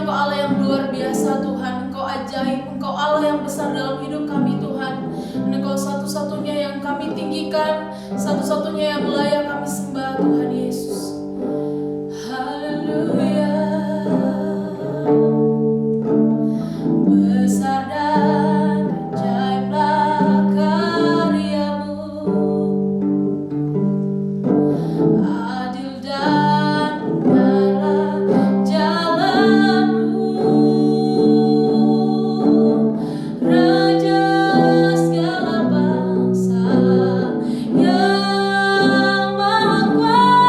Engkau Allah yang luar biasa Tuhan, Engkau ajaib, Engkau Allah yang besar dalam hidup kami Tuhan. Dan Engkau satu-satunya yang kami tinggikan, satu-satunya yang layak kami sembah Tuhan Yesus. Haleluya. Besar dan ajaiblah karyamu, adil dan benar jalanmu, Raja segala bangsa yang Maha Kuasa.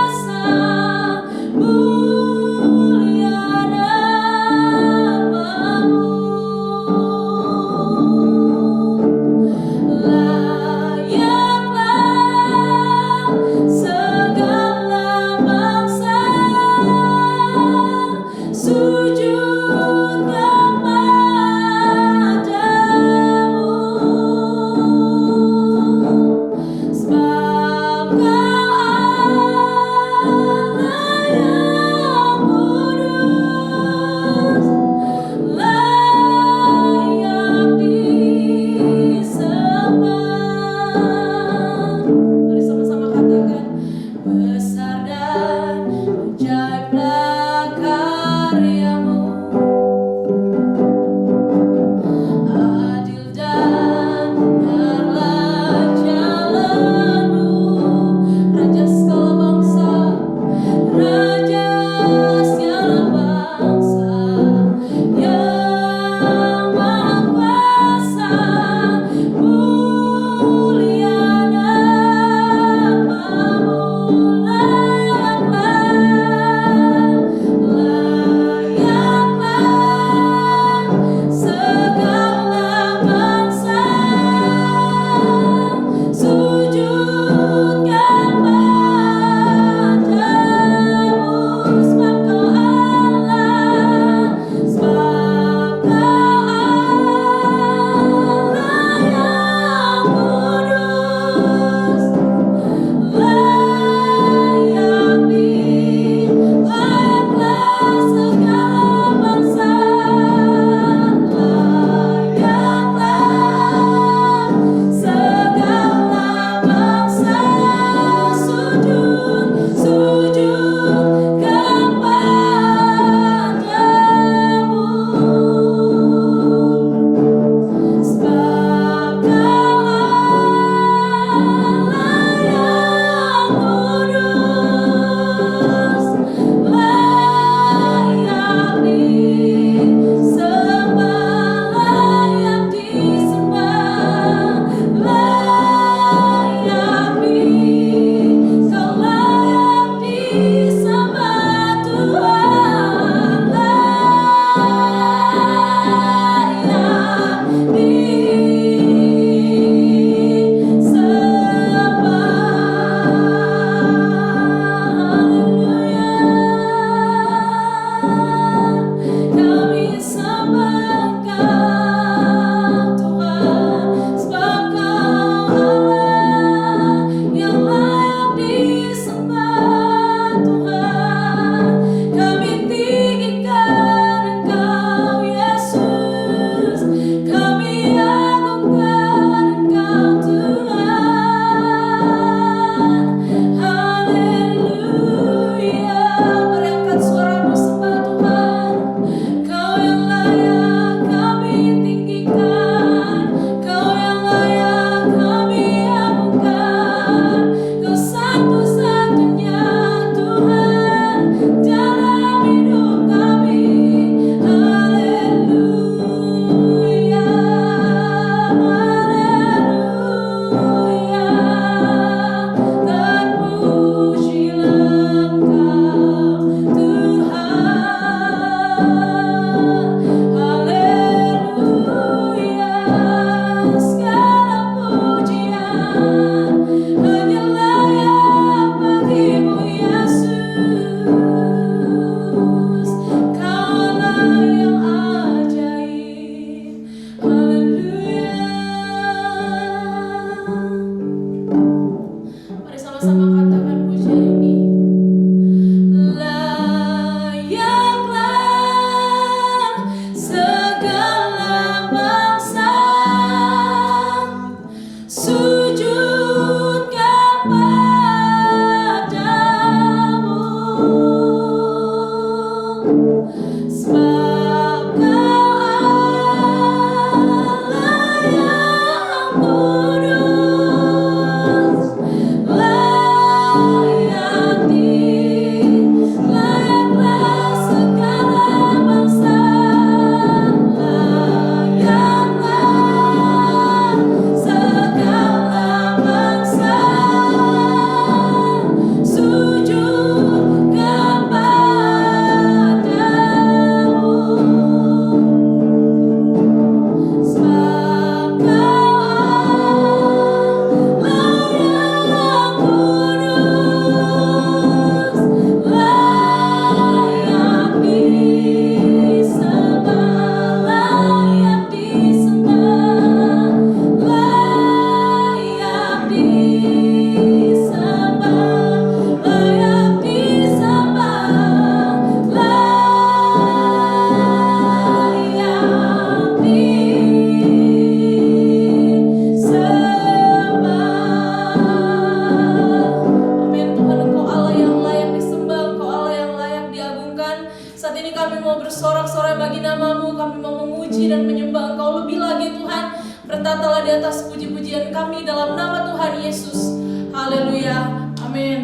puji-pujian kami dalam nama Tuhan Yesus. Haleluya. Amin.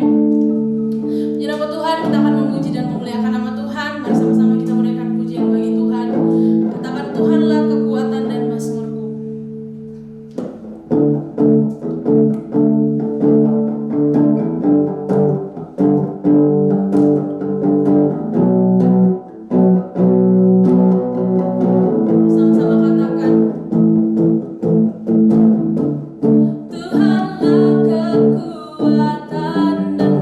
Puji nama Tuhan, kita akan memuji dan memuliakan nama Tuhan. Mari sama-sama kita menaikkan pujian bagi Tuhan. Katakan, Tuhanlah kekuatan dan mazmurku. Tuhanlah kekuatan dan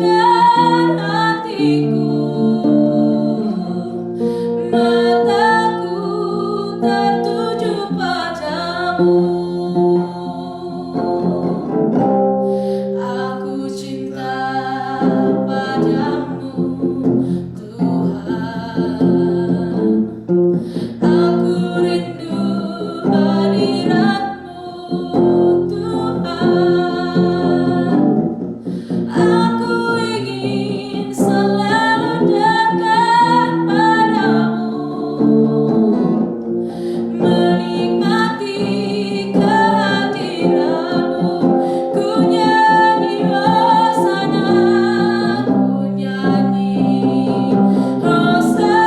dan hatiku, mataku tertuju padamu. Aku cinta padamu, Tuhan. Aku rindu hadirat-Mu, Tuhan. Aku ingin selalu dekat padamu, menikmati kehadiran-Mu. Ku nyanyi hosana, ku nyanyi hosana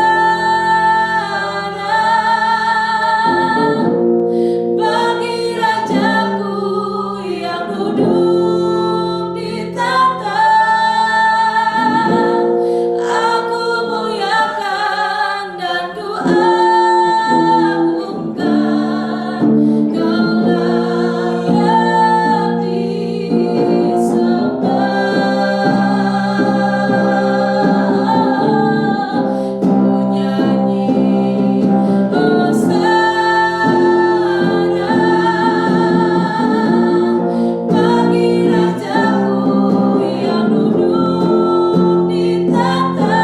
bagi Rajaku yang duduk di tahta. Aku muliakan dan ku agungkan, Kau layak disembah. Ku nyanyi hosana bagi Rajaku yang duduk di tahta.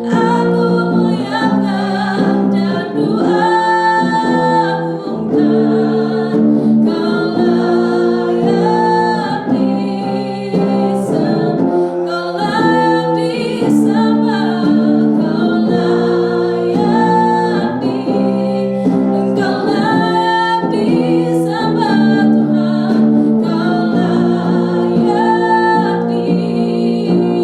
Aku muliakan dan ku agungkan, Kau layak disembah. Kau layak disembah. Kau layak disembah, Tuhan. Kau layak disembah.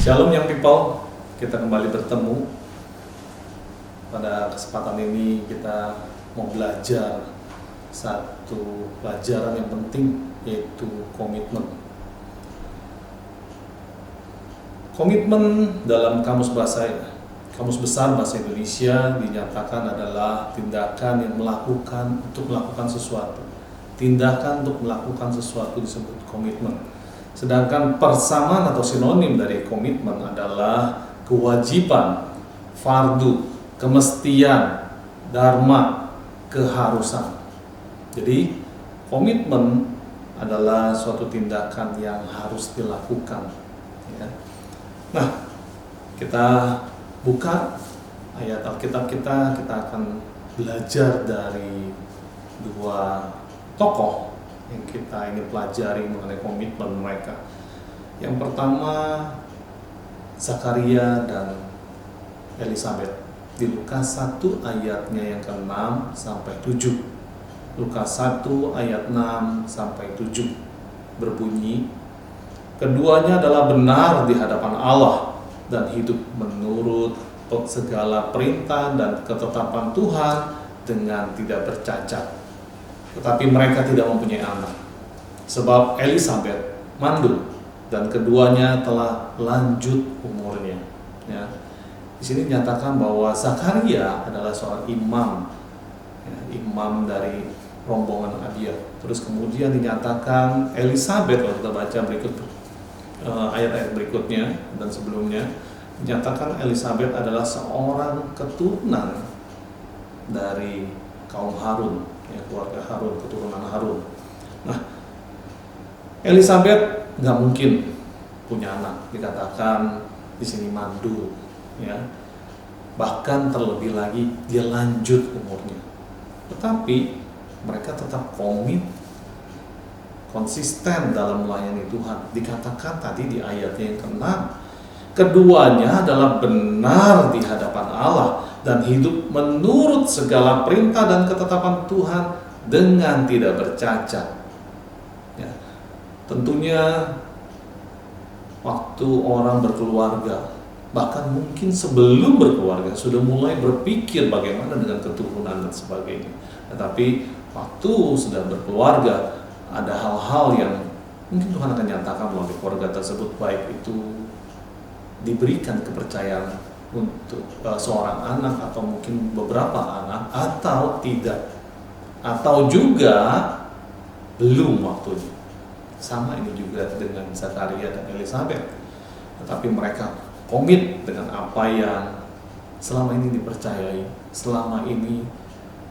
Shalom Young People, kita kembali bertemu. Pada kesempatan ini kita mau belajar satu pelajaran yang penting, yaitu komitmen. Komitmen dalam Kamus Besar Bahasa Indonesia dinyatakan adalah tindakan yang untuk melakukan sesuatu. Tindakan untuk melakukan sesuatu disebut komitmen. Sedangkan persamaan atau sinonim dari komitmen adalah kewajiban, fardu, kemestian, dharma, keharusan. Jadi komitmen adalah suatu tindakan yang harus dilakukan, ya. Nah, kita buka ayat Alkitab kita akan belajar dari dua tokoh yang kita ingin pelajari mengenai komitmen mereka. Yang pertama, Zakaria dan Elisabet. Di Lukas 1 ayatnya yang ke-6 sampai 7. Lukas 1 ayat 6 sampai 7 berbunyi, keduanya adalah benar di hadapan Allah dan hidup menurut segala perintah dan ketetapan Tuhan dengan tidak bercacat. Tetapi mereka tidak mempunyai anak, sebab Elisabet mandul dan keduanya telah lanjut umurnya. Ya. Di sini dinyatakan bahwa Zakaria adalah seorang imam, ya, imam dari rombongan Abia. Terus kemudian dinyatakan Elisabet, kalau kita baca berikut ayat-ayat berikutnya dan sebelumnya, dinyatakan Elisabet adalah seorang keturunan dari kaum Harun, ya, keluarga Harun, keturunan Harun. Nah, Elisabet nggak mungkin punya anak, dikatakan di sini mandul, ya. Bahkan terlebih lagi dia lanjut umurnya. Tetapi mereka tetap konsisten dalam melayani Tuhan. Dikatakan tadi di ayatnya yang ke-6, keduanya adalah benar di hadapan Allah dan hidup menurut segala perintah dan ketetapan Tuhan dengan tidak bercacat. Ya. Tentunya waktu orang berkeluarga, bahkan mungkin sebelum berkeluarga sudah mulai berpikir bagaimana dengan keturunan dan sebagainya. Tetapi waktu sudah berkeluarga, ada hal-hal yang mungkin Tuhan akan nyatakan melalui keluarga tersebut, baik itu diberikan kepercayaan untuk seorang anak atau mungkin beberapa anak atau tidak, atau juga belum waktunya. Sama ini juga dengan Zakaria dan Elizabeth, tetapi mereka komit dengan apa yang selama ini dipercayai, selama ini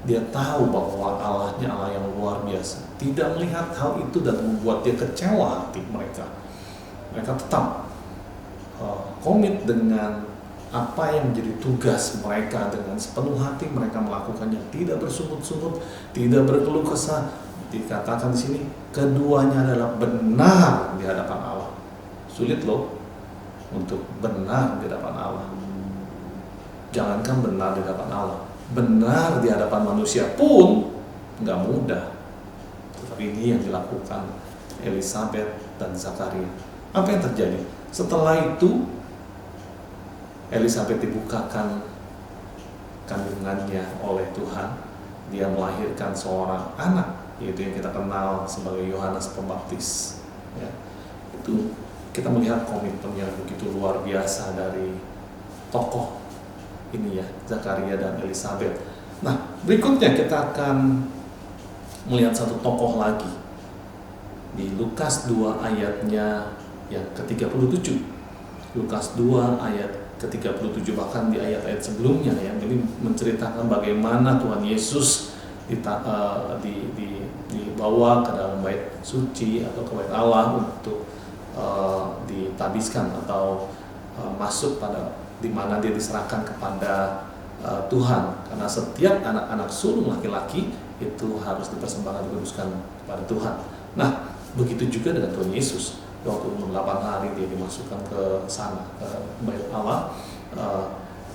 dia tahu bahwa Allahnya Allah yang luar biasa. Tidak melihat hal itu dan membuat dia kecewa hati mereka. Mereka tetap komit dengan apa yang menjadi tugas mereka, dengan sepenuh hati mereka melakukannya, tidak bersungut-sungut, tidak berkeluh kesah. Dikatakan di sini keduanya adalah benar di hadapan Allah. Sulit loh untuk benar di hadapan Allah. Jangankan benar di hadapan Allah, benar di hadapan manusia pun nggak mudah. Tetapi ini yang dilakukan Elizabeth dan Zakaria. Apa yang terjadi? Setelah itu Elizabeth dibukakan kandungannya oleh Tuhan. Dia melahirkan seorang anak, yaitu yang kita kenal sebagai Yohanes Pembaptis. Ya, itu kita melihat komitmen yang begitu luar biasa dari tokoh ini ya, Zakaria dan Elizabeth. Nah, berikutnya kita akan melihat satu tokoh lagi di Lukas 2 ayatnya yang ke-37. Lukas 2 ayat ke-37, bahkan di ayat-ayat sebelumnya yang ini menceritakan bagaimana Tuhan Yesus dibawa ke dalam bait suci atau ke bait Allah untuk ditabiskan atau masuk pada di mana dia diserahkan kepada Tuhan, karena setiap anak-anak sulung laki-laki itu harus dipersembahkan, dikuduskan kepada Tuhan. Nah, begitu juga dengan Tuhan Yesus. Waktu umur 8 hari dia dimasukkan ke sana, ke bait Allah.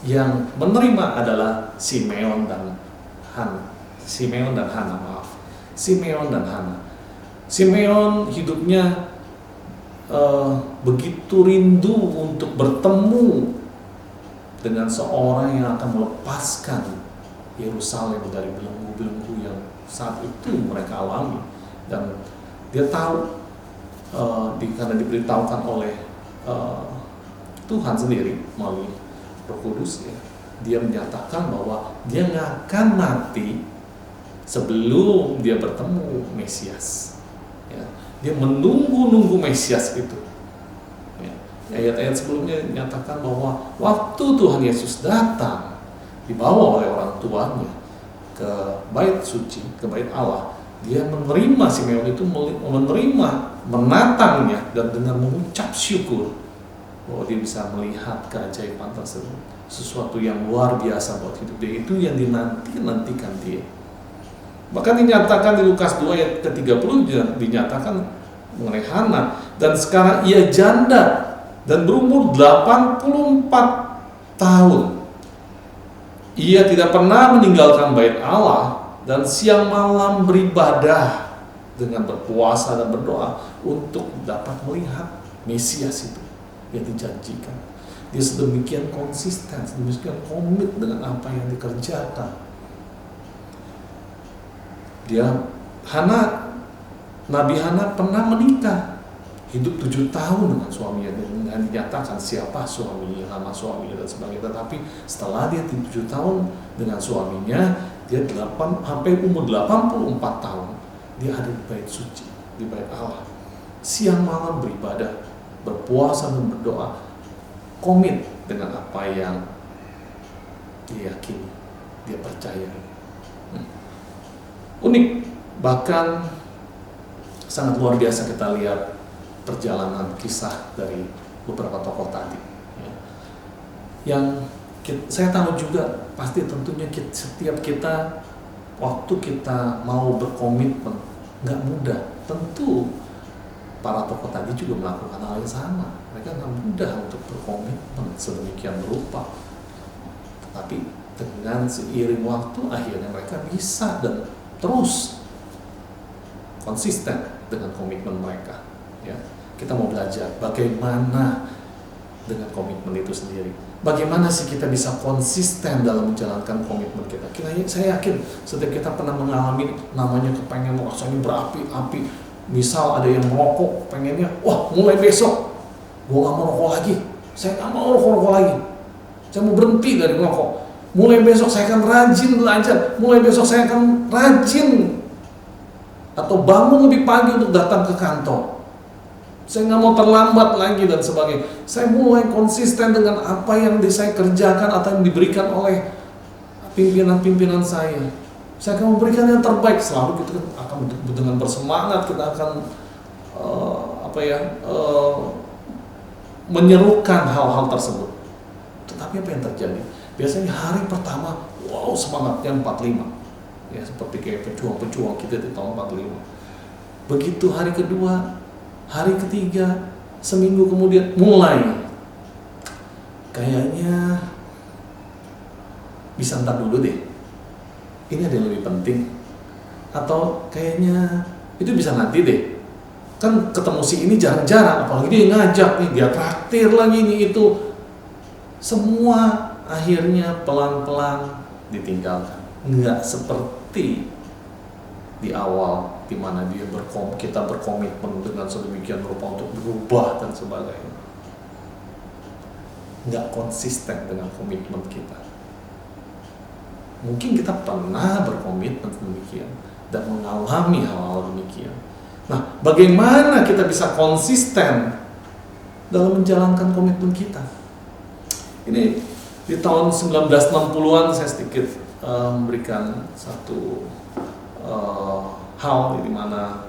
Yang menerima adalah Simeon dan Hana. Simeon dan Hana. Simeon hidupnya begitu rindu untuk bertemu dengan seorang yang akan melepaskan Yerusalem dari belenggu-belenggu yang saat itu mereka alami. Dan dia tahu, karena diberitahukan oleh Tuhan sendiri melalui Roh Kudus, ya, dia menyatakan bahwa dia nggak akan mati sebelum dia bertemu Mesias. Ya, dia menunggu Mesias itu. Ayat-ayat sebelumnya menyatakan bahwa waktu Tuhan Yesus datang dibawa oleh orang tuanya ke bait suci, ke bait Allah, dia menerima Simeon itu, menerima, menatangnya, dan dengan mengucap syukur bahwa dia bisa melihat keajaiban tersebut, sesuatu yang luar biasa buat hidup dia, itu yang dinantikan dia. Bahkan dinyatakan di Lukas 2 ayat ke-30 dinyatakan mengenai Hana, dan sekarang ia janda dan berumur 84 tahun. Ia tidak pernah meninggalkan bait Allah dan siang malam beribadah dengan berpuasa dan berdoa untuk dapat melihat Mesias itu yang dijanjikan. Dia sedemikian konsisten, sedemikian komit dengan apa yang dikerjakan. Nabi Hana pernah menikah, hidup 7 tahun dengan suaminya, dan dinyatakan siapa suaminya, nama suaminya dan sebagainya. Tetapi setelah dia 7 tahun dengan suaminya, dia sampai umur 84 tahun dia ada di bait suci, di bait Allah, siang malam beribadah, berpuasa dan berdoa, komit dengan apa yang dia yakini, dia percaya. Unik, bahkan sangat luar biasa kita lihat perjalanan kisah dari beberapa tokoh tadi, ya. Yang saya tahu juga pasti tentunya setiap kita waktu kita mau berkomitmen nggak mudah. Tentu para tokoh tadi juga melakukan hal yang sama. Mereka nggak mudah untuk berkomitmen sedemikian rupa. Tetapi dengan seiring waktu akhirnya mereka bisa dan terus konsisten dengan komitmen mereka. Ya. Kita mau belajar bagaimana dengan komitmen itu sendiri. Bagaimana sih kita bisa konsisten dalam menjalankan komitmen kita. Saya yakin setiap kita pernah mengalami namanya kepengen rasanya berapi-api. Misal ada yang merokok, pengennya, wah mulai besok gue gak mau rokok lagi. Saya gak mau rokok lagi. Saya mau berhenti dari ngerokok. Mulai besok saya akan rajin belajar. Mulai besok saya akan rajin atau bangun lebih pagi untuk datang ke kantor. Saya nggak mau terlambat lagi dan sebagainya. Saya mulai konsisten dengan apa yang saya kerjakan atau yang diberikan oleh pimpinan-pimpinan saya. Saya akan memberikan yang terbaik. Selalu kita akan dengan bersemangat, kita akan menyerukan hal-hal tersebut. Tetapi apa yang terjadi? Biasanya hari pertama, wow, semangatnya 45. Ya, seperti kayak pejuang-pejuang kita di tahun 45. Begitu hari kedua, hari ketiga, seminggu kemudian mulai kayaknya bisa ntar dulu deh. Ini ada yang lebih penting. Atau kayaknya itu bisa nanti deh. Kan ketemu si ini jarang-jarang, apalagi dia ngajak nih, dia traktir lagi nih itu. Semua akhirnya pelan-pelan ditinggalkan. Nggak seperti di awal di mana kita berkomitmen dengan sedemikian rupa untuk berubah dan sebagainya. Nggak konsisten dengan komitmen kita. Mungkin kita pernah berkomitmen demikian dan mengalami hal-hal demikian. Nah, bagaimana kita bisa konsisten dalam menjalankan komitmen kita? Ini di tahun 1960-an saya sedikit memberikan satu hal di mana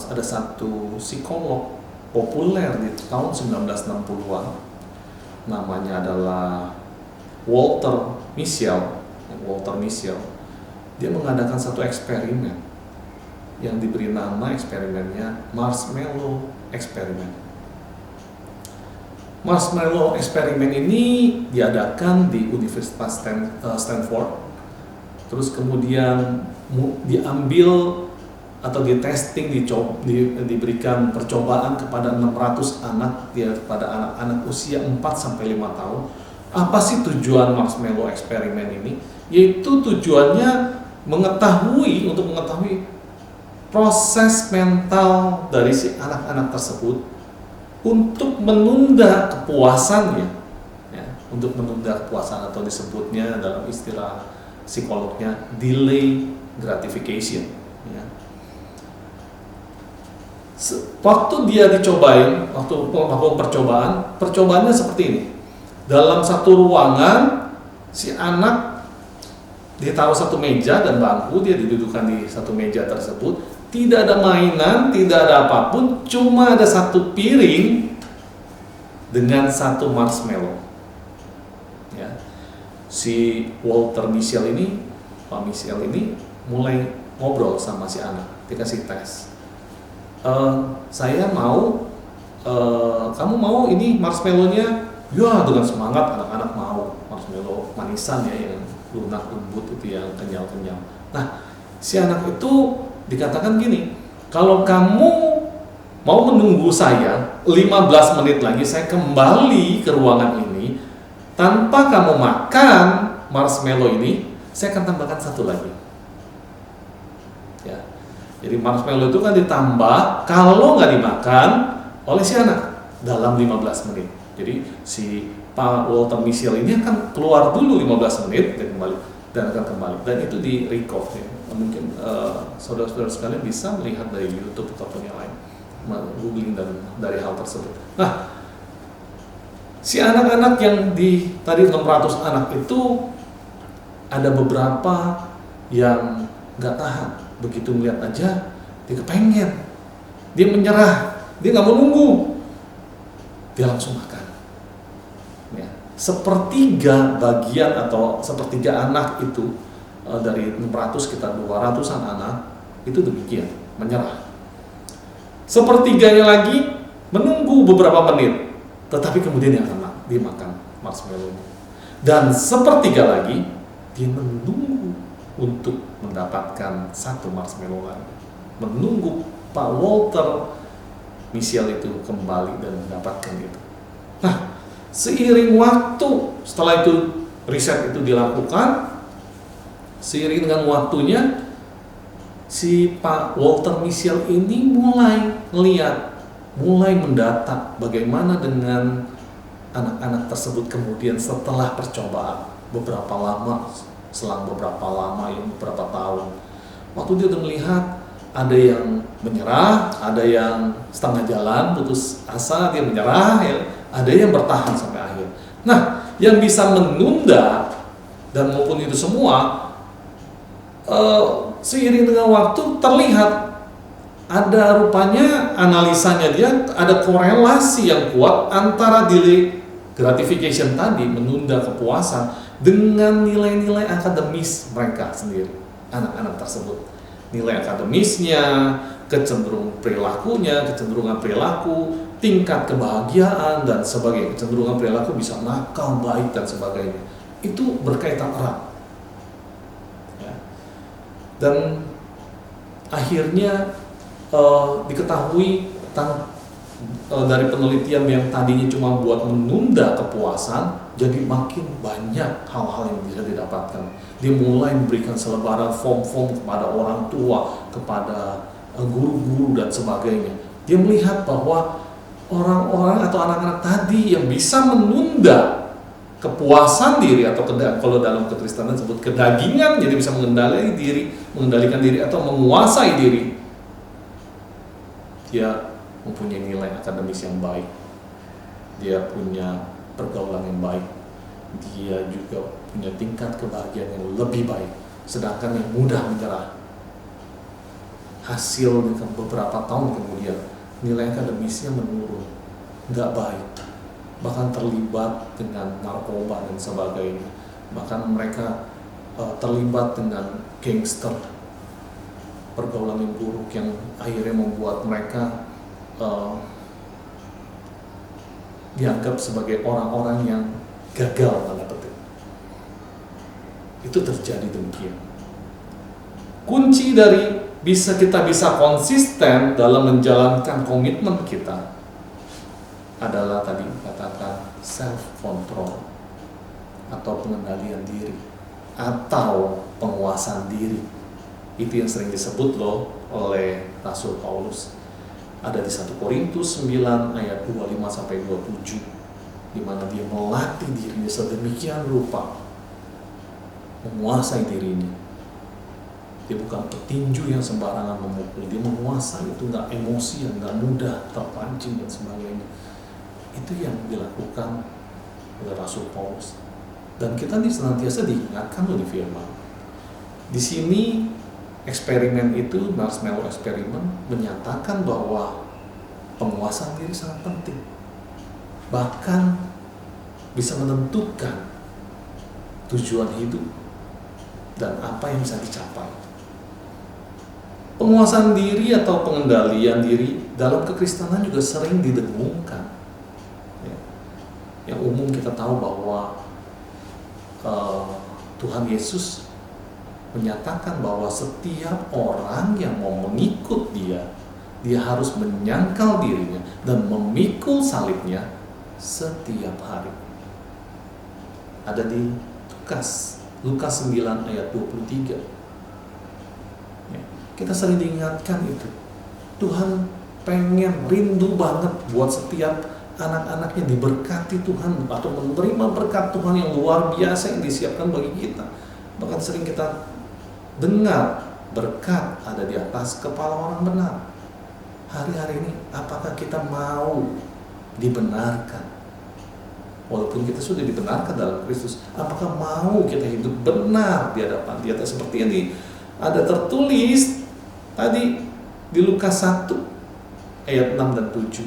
ada satu psikolog populer di tahun 1960-an, namanya adalah Walter Mischel. Dia mengadakan satu eksperimen yang diberi nama eksperimennya Marshmallow Experiment. Marshmallow Experiment ini diadakan di Universitas Stanford. Terus kemudian diambil atau ditesting, diberikan percobaan kepada 600 anak, pada anak-anak usia 4-5 tahun. Apa sih tujuan Marshmallow Experiment ini? Yaitu tujuannya untuk mengetahui proses mental dari si anak-anak tersebut untuk menunda kepuasannya, ya, untuk menunda kepuasan atau disebutnya dalam istilah psikolognya delay gratification. Ya. Waktu dia dicobain, waktu percobaannya seperti ini. Dalam satu ruangan, si anak ditaruh satu meja dan bangku, dia didudukan di satu meja tersebut. Tidak ada mainan, tidak ada apapun, cuma ada satu piring dengan satu marshmallow. Ya. Si Walter Mischel ini, Pak Mischel ini mulai ngobrol sama si anak, dikasih tes. Saya mau, kamu mau ini marshmallow-nya? Ya, dengan semangat anak-anak mau marshmallow manisan ya, yang lunak lembut itu, yang kenyal-kenyal. Nah, si anak itu dikatakan gini, kalau kamu mau menunggu saya 15 menit lagi, saya kembali ke ruangan ini, tanpa kamu makan marshmallow ini, saya akan tambahkan satu lagi. Ya. Jadi marshmallow itu kan ditambah kalau nggak dimakan oleh si anak dalam 15 menit. Jadi si Pak Walter Mischel ini akan keluar dulu 15 menit dan akan kembali. Dan itu di record ya. Mungkin saudara-saudara sekalian bisa melihat dari YouTube ataupun yang lain, googling dari hal tersebut. Nah, si anak-anak yang tadi 600 anak itu ada beberapa yang nggak tahan, begitu melihat aja dia kepengen, dia menyerah, dia nggak mau nunggu, dia langsung makan. Ya. Sepertiga bagian atau sepertiga anak itu dari 600 sekitar 200-an anak itu demikian, menyerah. Sepertiganya lagi menunggu beberapa menit, tetapi kemudian dia makan marshmallow. Dan sepertiga lagi dia menunggu untuk mendapatkan satu marshmallow lagi, menunggu Pak Walter Mischel itu kembali dan mendapatkan itu. Nah, seiring waktu, setelah itu riset itu dilakukan, seiring dengan waktunya, si Pak Walter Mischel ini mulai melihat, mulai mendata bagaimana dengan anak-anak tersebut kemudian setelah percobaan beberapa lama, selang beberapa lama, beberapa tahun, waktu dia udah melihat ada yang menyerah, ada yang setengah jalan, putus asa, dia menyerah, ya, ada yang bertahan sampai akhir. Nah, yang bisa menunda dan maupun itu semua seiring dengan waktu terlihat ada rupanya analisanya dia ada korelasi yang kuat antara delay gratification tadi, menunda kepuasan, dengan nilai-nilai akademis mereka sendiri, anak-anak tersebut. Nilai akademisnya, kecenderungan perilaku, tingkat kebahagiaan dan sebagainya. Kecenderungan perilaku bisa nakal, baik dan sebagainya. Itu berkaitan erat. Ya. Dan akhirnya diketahui dari penelitian yang tadinya cuma buat menunda kepuasan, jadi makin banyak hal-hal yang bisa didapatkan. Dia mulai memberikan selebaran form-form kepada orang tua, kepada guru-guru dan sebagainya. Dia melihat bahwa orang-orang atau anak-anak tadi yang bisa menunda kepuasan diri, atau kalau dalam kekristenan disebut kedagingan, jadi bisa mengendalikan diri atau menguasai diri, dia mempunyai nilai akademis yang baik, dia punya pergaulan yang baik, dia juga punya tingkat kebahagiaan yang lebih baik. Sedangkan yang mudah menyerah, hasil beberapa tahun kemudian nilai akademisnya menurun, nggak baik, bahkan terlibat dengan narkoba dan sebagainya, bahkan mereka terlibat dengan gangster, pergaulan yang buruk yang akhirnya membuat mereka dianggap sebagai orang-orang yang gagal, tanda petik. Itu terjadi demikian. Kunci dari kita bisa konsisten dalam menjalankan komitmen kita adalah tadi katakan self control atau pengendalian diri atau penguasaan diri. Itu yang sering disebut oleh Rasul Paulus. Ada di 1 Korintus 9 ayat 25 sampai 27, di mana dia melatih dirinya sedemikian rupa menguasai dirinya. Dia bukan petinju yang sembarangan memukul, dia menguasai itu, nggak emosi, yang nggak mudah terpancing dan sebagainya. Itu yang dilakukan oleh Rasul Paulus. Dan kita senantiasa diingatkan di firman. Di sini eksperimen itu, marshmallow eksperimen, menyatakan bahwa penguasaan diri sangat penting, bahkan bisa menentukan tujuan hidup dan apa yang bisa dicapai. Penguasaan diri atau pengendalian diri dalam kekristenan juga sering didengungkan. Yang umum kita tahu bahwa Tuhan Yesus menyatakan bahwa setiap orang yang mau mengikut dia harus menyangkal dirinya dan memikul salibnya setiap hari. Ada di Lukas 9 ayat 23. Kita sering diingatkan itu. Tuhan pengen, rindu banget buat setiap anak-anaknya diberkati Tuhan atau menerima berkat Tuhan yang luar biasa yang disiapkan bagi kita. Bahkan sering kita dengar berkat ada di atas kepala orang benar. Hari-hari ini apakah kita mau dibenarkan? Walaupun kita sudah dibenarkan dalam Kristus, apakah mau kita hidup benar di hadapan Dia? Seperti yang ada tertulis tadi di Lukas 1 ayat 6 dan 7,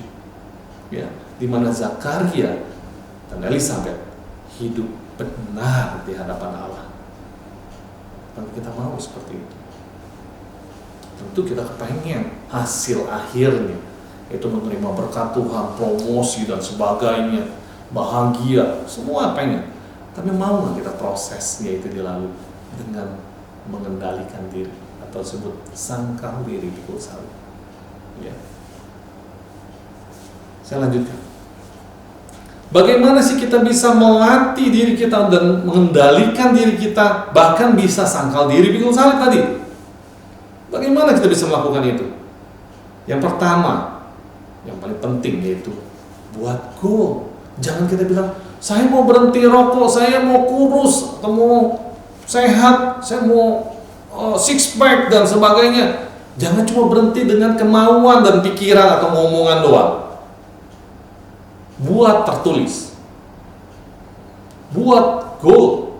ya, di mana Zakaria dan Elisabet hidup benar di hadapan Allah. Dan kita mau seperti itu. Tentu kita kepengen hasil akhirnya itu menerima berkat Tuhan, promosi dan sebagainya, bahagia, semua pengen. Tapi mau nggak kita prosesnya itu dilalui dengan mengendalikan diri atau sebut sangkal diri pikul salib. Ya. Saya lanjutkan. Bagaimana sih kita bisa melatih diri kita dan mengendalikan diri kita, bahkan bisa sangkal diri pikul salib tadi? Bagaimana kita bisa melakukan itu? Yang pertama, yang paling penting yaitu buat goal, Jangan kita bilang, saya mau berhenti rokok, saya mau kurus, atau mau sehat, saya mau six pack dan sebagainya. Jangan cuma berhenti dengan kemauan dan pikiran atau ngomongan doang. Buat tertulis. Buat goal.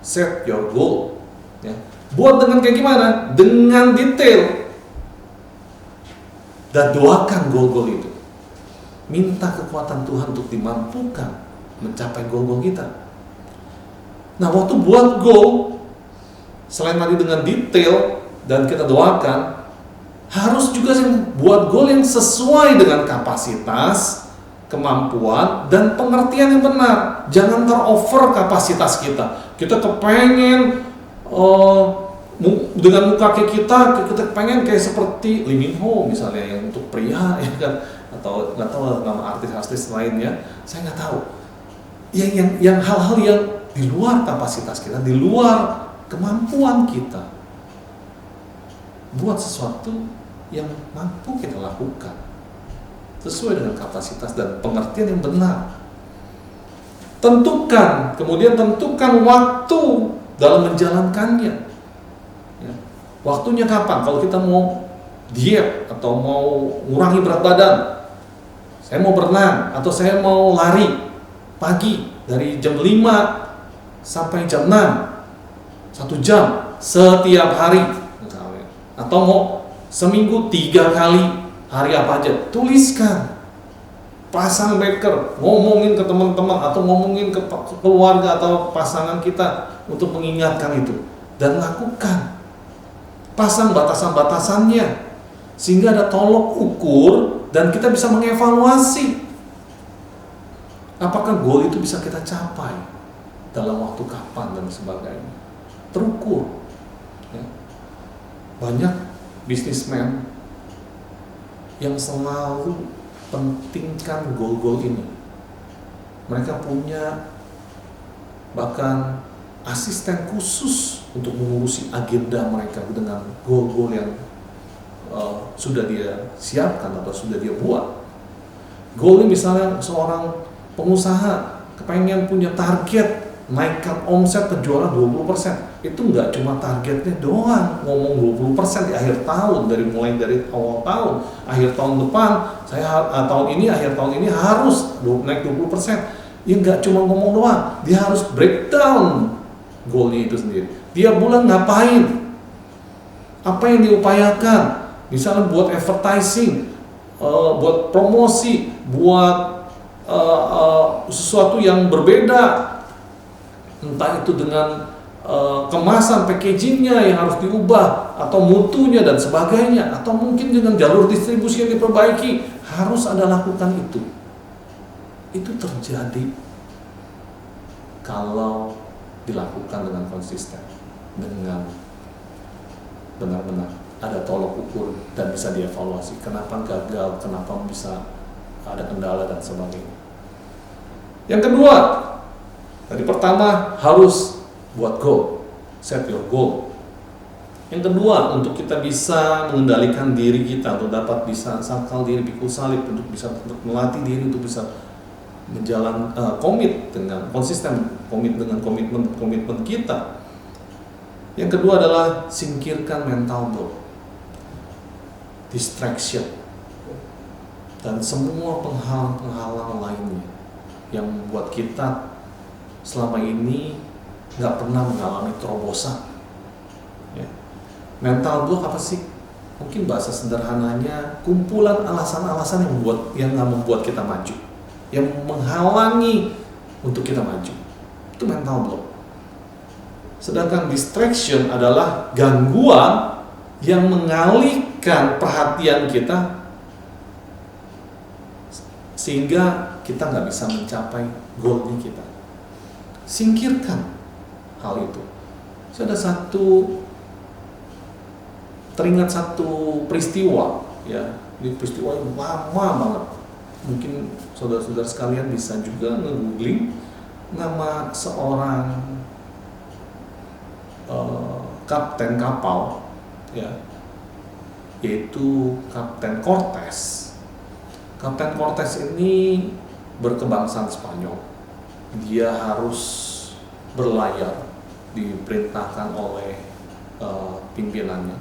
Set your goal. Ya. Buat dengan kayak gimana? Dengan detail. Dan doakan goal-goal itu. Minta kekuatan Tuhan untuk dimampukan mencapai goal-goal kita. Nah, waktu buat goal, selain tadi dengan detail dan kita doakan, harus juga buat goal yang sesuai dengan kapasitas, kemampuan, dan pengertian yang benar. Jangan terover kapasitas kita. Kita kepengen dengan muka kayak kita pengen kayak seperti Lee Min Ho misalnya, yang untuk pria, ya kan, atau nggak tahu nama artis-artis lainnya, saya nggak tahu. Yang hal-hal yang di luar kapasitas kita, di luar kemampuan kita, buat sesuatu yang mampu kita lakukan sesuai dengan kapasitas dan pengertian yang benar. Kemudian tentukan waktu dalam menjalankannya. Ya. Waktunya kapan? Kalau kita mau diet atau mau ngurangi berat badan, saya mau berenang atau saya mau lari pagi dari jam 5 sampai jam 6, 1 jam setiap hari misalnya. Atau mau seminggu 3 kali, hari apa aja, tuliskan. Pasang beker, ngomongin ke teman-teman atau ngomongin ke keluarga atau pasangan kita untuk mengingatkan itu, dan lakukan. Pasang batasan-batasannya sehingga ada tolok ukur dan kita bisa mengevaluasi apakah goal itu bisa kita capai dalam waktu kapan dan sebagainya. Terukur. Ya. Banyak bisnismen yang selalu pentingkan goal-goal ini. Mereka punya bahkan asisten khusus untuk mengurusi agenda mereka dengan goal-goal yang sudah dia siapkan atau sudah dia buat. Goal ini misalnya seorang pengusaha kepengen punya target naikkan omset penjualan 20%. Itu nggak cuma targetnya doang, ngomong 20% di akhir tahun, mulai dari awal tahun, akhir tahun depan, akhir tahun ini harus naik 20%. Ya nggak cuma ngomong doang, dia harus breakdown goalnya itu sendiri. Dia bulan ngapain? Apa yang diupayakan? Misalnya buat advertising, buat promosi, buat sesuatu yang berbeda, entah itu dengan kemasan, packagingnya yang harus diubah, atau mutunya dan sebagainya, atau mungkin dengan jalur distribusi yang diperbaiki, harus ada lakukan itu. Itu terjadi kalau dilakukan dengan konsisten, dengan benar-benar ada tolok ukur dan bisa dievaluasi. Kenapa gagal, kenapa bisa ada kendala dan sebagainya. Yang kedua, tadi pertama harus buat goal, set your goal. Yang kedua, untuk kita bisa mengendalikan diri kita, untuk dapat bisa sakal diri, pikul salib, untuk melatih diri untuk bisa komit dengan konsisten, dengan komitmen kita. Yang kedua adalah singkirkan mental block, distraction, dan semua penghalang lainnya yang membuat kita selama ini nggak pernah mengalami terobosan. Ya. Mental block apa sih? Mungkin bahasa sederhananya kumpulan alasan-alasan yang nggak membuat kita maju, yang menghalangi untuk kita maju. Itu mental block. Sedangkan distraction adalah gangguan yang mengalihkan perhatian kita sehingga kita nggak bisa mencapai goalnya kita. Singkirkan hal itu. Saya teringat satu peristiwa, ya, ini peristiwa yang lama banget. Mungkin saudara-saudara sekalian bisa juga nge-googling nama seorang kapten kapal, ya, yaitu Kapten Cortez. Kapten Cortez ini berkebangsaan Spanyol, dia harus berlayar, diperintahkan oleh pimpinannya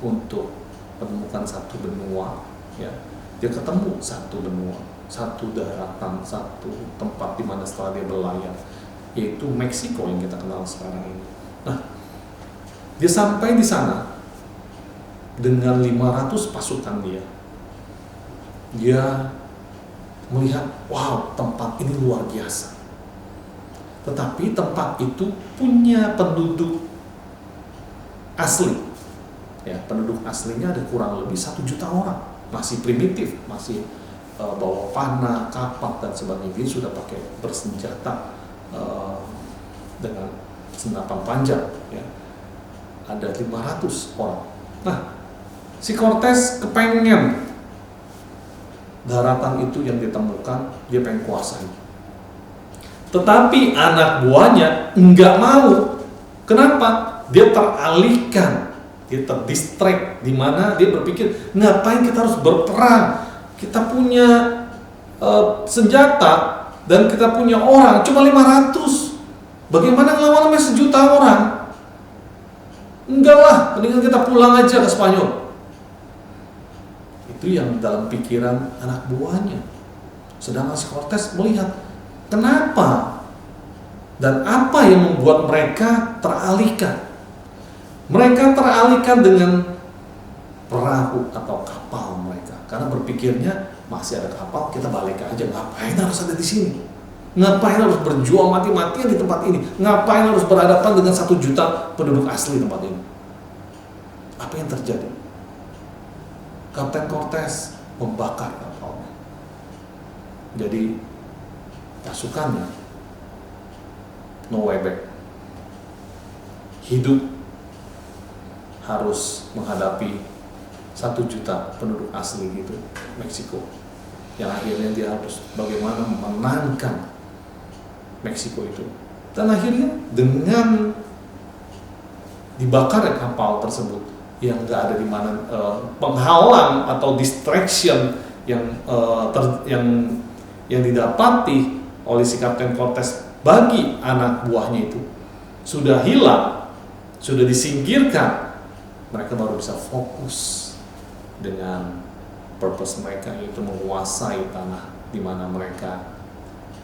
untuk menemukan satu benua, ya. Dia ketemu satu benua, satu daratan, satu tempat di mana setelah dia berlayar, yaitu Meksiko yang kita kenal sekarang ini. Nah, dia sampai di sana dengan 500 pasukan dia. Dia melihat, wow, tempat ini luar biasa. Tetapi tempat itu punya penduduk asli. Ya, penduduk aslinya ada kurang lebih 1 juta orang. Masih primitif, masih bawa panah, kapak dan sebagainya. Dia sudah pakai bersenjata dengan senapan panjang. Ya. Ada 500 orang. Nah, si Cortez kepengen daratan itu yang ditemukan, dia pengen kuasai. Tetapi anak buahnya nggak mau. Kenapa? Dia teralihkan, dia terdistract, di mana dia berpikir, ngapain kita harus berperang? Kita punya senjata dan kita punya orang cuma 500. Bagaimana ngelawan sampai 1 juta orang? Enggak lah, mendingan kita pulang aja ke Spanyol. Itu yang dalam pikiran anak buahnya. Sedangkan si Cortez melihat, kenapa dan apa yang membuat mereka teralihkan. Mereka teralihkan dengan perahu atau kapal mereka, karena berpikirnya masih ada kapal, kita balik aja. Ngapain harus ada di sini? Ngapain harus berjuang mati-matian di tempat ini? Ngapain harus berhadapan dengan 1 juta penduduk asli tempat ini? Apa yang terjadi? Kapten Cortez membakar kapalnya. Jadi pasukannya no way back. Hidup harus menghadapi 1 juta penduduk asli gitu Meksiko, yang akhirnya dia harus bagaimana memenangkan Meksiko itu. Dan akhirnya dengan dibakar kapal tersebut yang nggak ada di mana penghalang atau distraction yang didapati oleh si Kapten Cortez bagi anak buahnya itu sudah hilang, sudah disingkirkan. Mereka baru bisa fokus dengan purpose mereka, yaitu menguasai tanah di mana mereka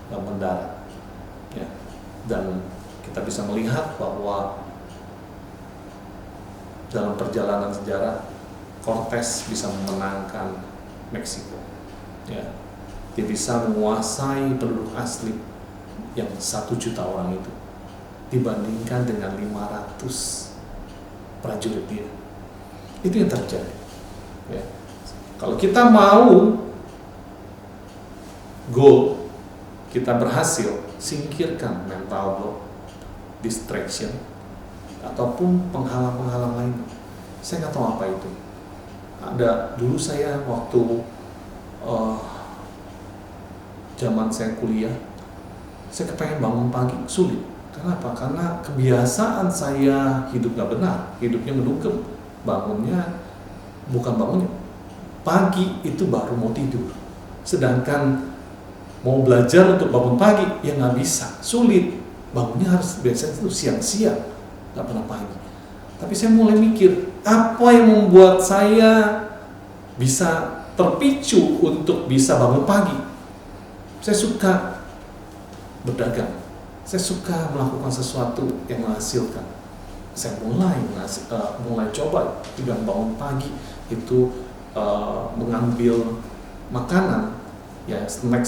mendarat. Ya. Dan kita bisa melihat bahwa dalam perjalanan sejarah Cortez bisa memenangkan Meksiko. Ya. Dia bisa menguasai penduduk asli yang 1 juta orang itu dibandingkan dengan 500 prajurit dia. Itu yang terjadi. Ya. Kalau kita mau goal, kita berhasil, singkirkan mental block, distraction, ataupun penghalang-penghalang lain. Saya nggak tahu apa itu. Ada dulu saya waktu zaman saya kuliah, saya kepengen bangun pagi, sulit. Kenapa? Karena kebiasaan saya hidup nggak benar, hidupnya mendugem. Bangunnya, bukan bangunnya, pagi itu baru mau tidur. Sedangkan mau belajar untuk bangun pagi, ya nggak bisa, sulit. Bangunnya harus biasanya itu siang-siang, nggak pernah pagi. Tapi saya mulai mikir, apa yang membuat saya bisa terpicu untuk bisa bangun pagi? Saya suka berdagang, saya suka melakukan sesuatu yang menghasilkan. Saya mulai coba juga bangun pagi itu mengambil makanan, ya snack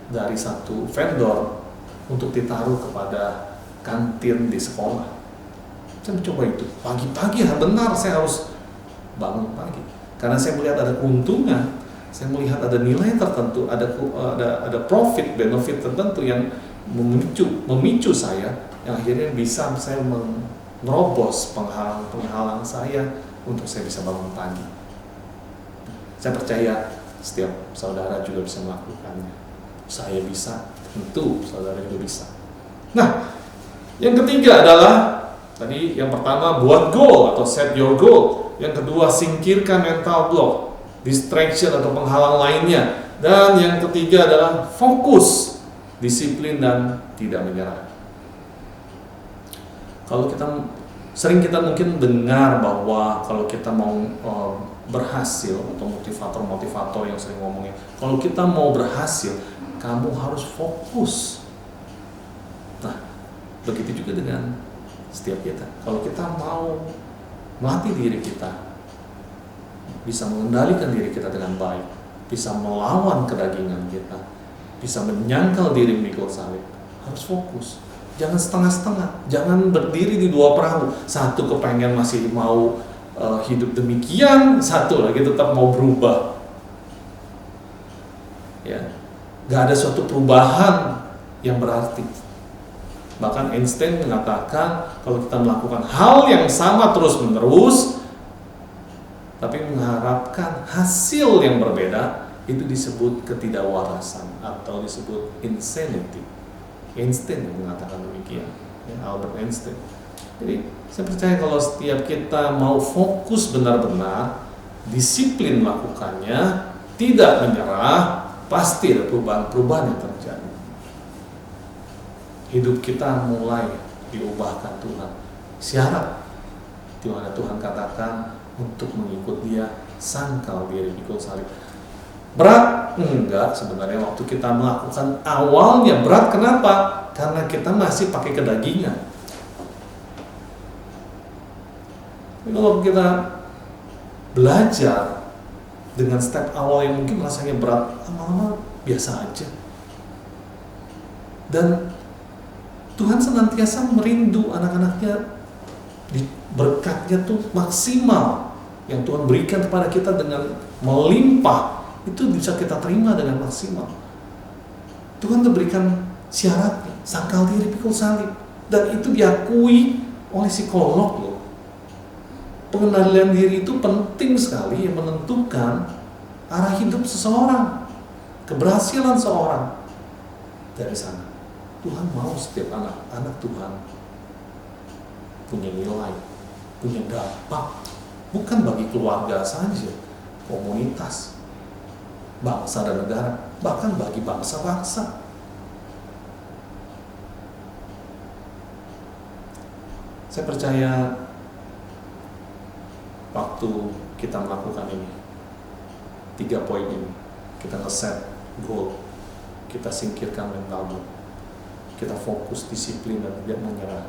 dari satu vendor untuk ditaruh kepada kantin di sekolah. Saya mencoba itu pagi-pagi, benar saya harus bangun pagi karena saya melihat ada keuntungan, saya melihat ada nilai tertentu, ada profit benefit tertentu yang memicu saya, yang akhirnya bisa saya menerobos penghalang saya untuk saya bisa bangun pagi. Saya percaya setiap saudara juga bisa melakukannya. Saya bisa, tentu saudara juga bisa. Nah, yang ketiga adalah tadi yang pertama buat goal atau set your goal. Yang kedua singkirkan mental block, distraction atau penghalang lainnya. Dan yang ketiga adalah fokus, disiplin dan tidak menyerah. Kalau kita mungkin dengar bahwa kalau kita mau berhasil, atau motivator yang sering ngomongin, kalau kita mau berhasil, kamu harus fokus. Nah, begitu juga dengan setiap kita. Kalau kita mau melatih diri kita, bisa mengendalikan diri kita dengan baik, bisa melawan kedagingan kita, bisa menyangkal diri memikul salib, harus fokus. Jangan setengah-setengah, jangan berdiri di dua perahu. Satu kepengen masih mau hidup demikian, satu lagi tetap mau berubah. Ya, gak ada suatu perubahan yang berarti. Bahkan Einstein mengatakan kalau kita melakukan hal yang sama terus-menerus, tapi mengharapkan hasil yang berbeda, itu disebut ketidakwarasan atau disebut insanity. Einstein yang mengatakan demikian, ya, Albert Einstein. Jadi saya percaya kalau setiap kita mau fokus benar-benar, disiplin melakukannya, tidak menyerah, pasti ada perubahan-perubahan yang terjadi. Hidup kita mulai diubahkan Tuhan. Syarat di mana Tuhan katakan untuk mengikut Dia, sangkal diri, pikul salib. Berat? Enggak, sebenarnya waktu kita melakukan awalnya berat. Kenapa? Karena kita masih pakai kedagingan. Tapi kalau kita belajar dengan step awal yang mungkin rasanya berat, lama-lama biasa aja. Dan Tuhan senantiasa merindu anak-anaknya, berkatnya tuh maksimal yang Tuhan berikan kepada kita dengan melimpah, itu bisa kita terima dengan maksimal. Tuhan berikan syaratnya, sangkal diri, pikul salib, dan itu diakui oleh psikolog loh. Pengendalian diri itu penting sekali yang menentukan arah hidup seseorang, keberhasilan seorang. Dari sana Tuhan mau setiap anak Tuhan punya nilai, punya dampak, bukan bagi keluarga saja, komunitas, bangsa dan negara, bahkan bagi bangsa-bangsa. Saya percaya waktu kita melakukan ini, 3 poin ini, kita nge-set goal, kita singkirkan mental block, kita fokus, disiplin dan tidak menyerah,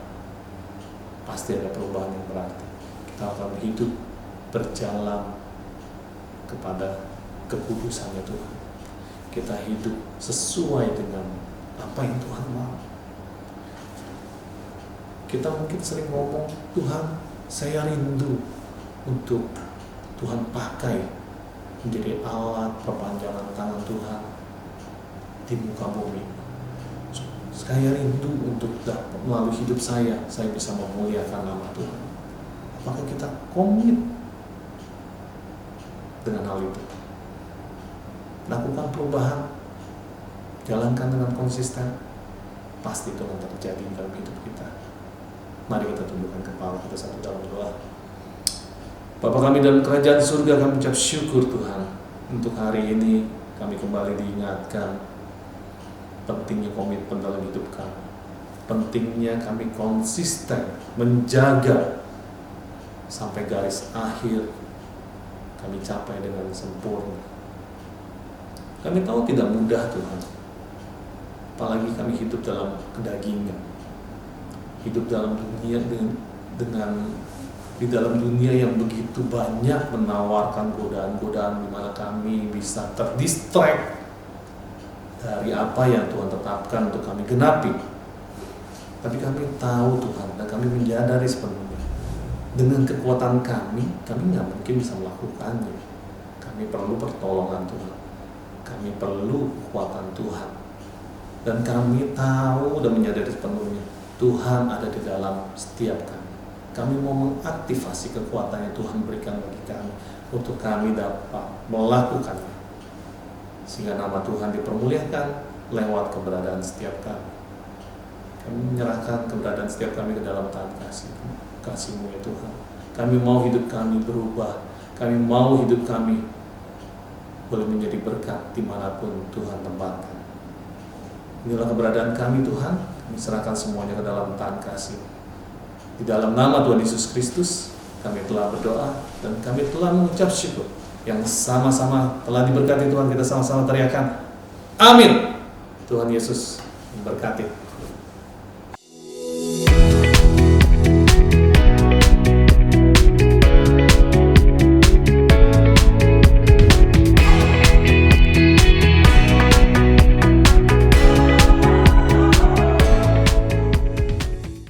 pasti ada perubahan yang berarti. Kita akan hidup berjalan kepada kekudusannya Tuhan. Kita hidup sesuai dengan apa yang Tuhan mau. Kita mungkin sering ngomong, Tuhan, saya rindu untuk Tuhan pakai menjadi alat perpanjangan tangan Tuhan di muka bumi. Saya rindu untuk melalui hidup saya bisa memuliakan nama Tuhan. Apakah kita komit dengan hal itu? Lakukan perubahan, jalankan dengan konsisten, pasti itu akan terjadi dalam hidup kita. Mari kita tundukkan kepala kita satu dalam doa. Bapa kami dalam kerajaan surga, kami ucap syukur Tuhan untuk hari ini kami kembali diingatkan pentingnya komitmen dalam hidup kami, pentingnya kami konsisten menjaga sampai garis akhir kami capai dengan sempurna. Kami tahu tidak mudah Tuhan, apalagi kami hidup dalam kedagingan, hidup dalam dunia di dalam dunia yang begitu banyak menawarkan godaan-godaan di mana kami bisa terdistract dari apa yang Tuhan tetapkan untuk kami genapi. Tapi kami tahu Tuhan, dan kami menyadari sepenuhnya dengan kekuatan kami nggak mungkin bisa melakukannya. Kami perlu pertolongan Tuhan, kami perlu kekuatan Tuhan, dan kami tahu dan menyadari sepenuhnya Tuhan ada di dalam setiap kami. Kami mau mengaktifasi kekuatan yang Tuhan berikan bagi kami untuk kami dapat melakukannya, sehingga nama Tuhan dipermuliakan lewat keberadaan setiap kami. Kami menyerahkan keberadaan setiap kami ke dalam tangan kasih-Mu ya Tuhan. Kami mau hidup kami berubah, kami mau hidup kami boleh menjadi berkat dimanapun Tuhan tempatkan. Inilah keberadaan kami Tuhan, kami serahkan semuanya ke dalam tangan kasih. Di dalam nama Tuhan Yesus Kristus, kami telah berdoa dan kami telah mengucap syukur. Yang sama-sama telah diberkati Tuhan, kita sama-sama teriakan, amin. Tuhan Yesus memberkati.